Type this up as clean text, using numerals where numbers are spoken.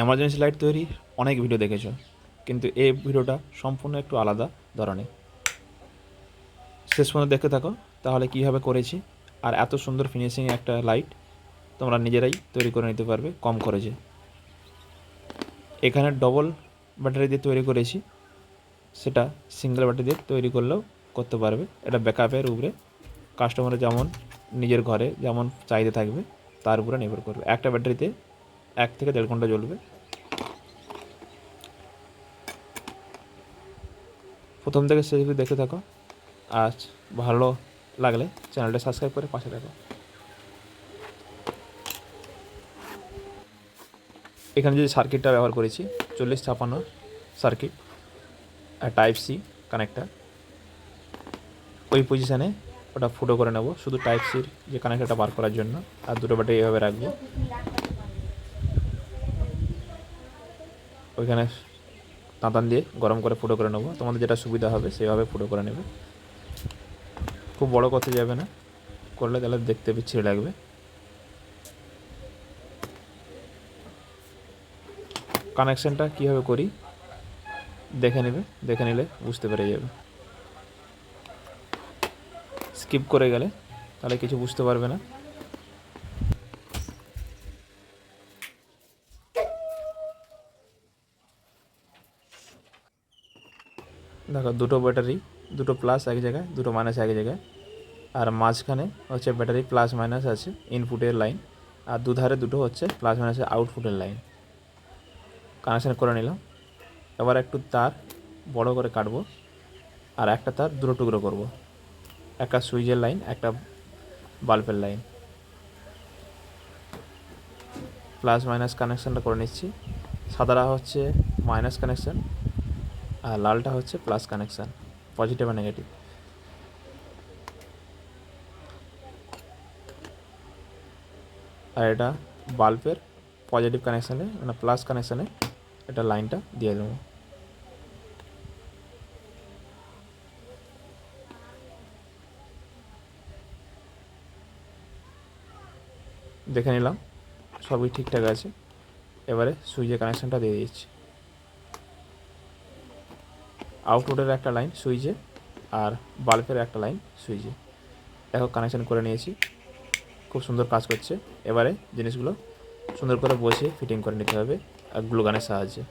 Emergency light তৈরির অনেক video দেখেছো, কিন্তু এই ভিডিওটা সম্পূর্ণ একটু আলাদা ধরনের। শেষ পর্যন্ত দেখতে থাকো, তাহলে কীভাবে করেছি আর এত সুন্দর ফিনিশিং একটা লাইট তোমরা নিজেরাই তৈরি করে নিতে পারবে কম খরচে। এখানে ডবল ব্যাটারি দিয়ে তৈরি করেছি, সেটা সিঙ্গেল ব্যাটারি দিয়ে তৈরি করলেও করতে পারবে। এটা ব্যাকআপের উপরে কাস্টমারের যেমন নিজের ঘরে যেমন চাহিদা থাকবে তার উপরে নির্ভর করবে। একটা ব্যাটারিতে 1 থেকে 1.5 ঘন্টা জ্বলবে। প্রথম থেকে শেষ অবধি দেখতে থাকো, আর ভালো লাগলে চ্যানেলটা সাবস্ক্রাইব করে পাশে থাকো। এখানে যে সার্কিটটা ব্যবহার করেছি 4056 সার্কিট আর টাইপ সি কানেক্টার। ওই পজিশানে ওটা ফুটো করে নেব শুধু টাইপ সির যে কানেক্টারটা বার করার জন্য, আর দুটো ব্যাটারি এভাবে রাখবো। ওইখানে তাঁতান দিয়ে গরম করে ফুটো করে নেবো, তোমাদের যেটা সুবিধা হবে সেভাবে ফুটো করে নেবে। খুব বড় করতে যাবে না, করলে তাহলে দেখতে বিচ্ছিরি লাগবে। কানেকশানটা কীভাবে করি দেখে নিলে বুঝতে পেরে যাবে। স্কিপ করে গেলে তাহলে কিছু বুঝতে পারবে না। দেখো, দুটো ব্যাটারি, দুটো প্লাস এক জায়গায়, দুটো মাইনাস এক জায়গায়, আর মাঝখানে হচ্ছে ব্যাটারি প্লাস মাইনাস আছে ইনপুটের লাইন, আর দুধারে দুটো হচ্ছে প্লাস মাইনাসের আউটপুটের লাইন। কানেকশান করে নিলাম। এবার একটু তার বড় করে কাটবো, আর একটা তার দুটো টুকরো করব। একটা সুইচের লাইন, একটা বাল্বের লাইন। প্লাস মাইনাস কানেকশানটা করে নিচ্ছি। সাদাটা হচ্ছে মাইনাস কানেকশান, আর লালটা হচ্ছে প্লাস কানেকশান, পজিটিভ আর নেগেটিভ। আর এটা বাল্বের পজিটিভ কানেকশানে মানে প্লাস কানেকশানে এটা লাইনটা দিয়ে দেবো। দেখে নিলাম সবই ঠিকঠাক আছে। এবারে সুইচের কানেকশানটা দিয়ে দিচ্ছি। আউটপুটের একটা লাইন সুইচে, আর বাল্বের একটা লাইন সুইচে। দেখো কানেকশান করে নিয়েছি, খুব সুন্দর কাজ করছে। এবারে জিনিসগুলো সুন্দর করে বসিয়ে ফিটিং করে নিতে হবে গ্লু গানের সাহায্যে।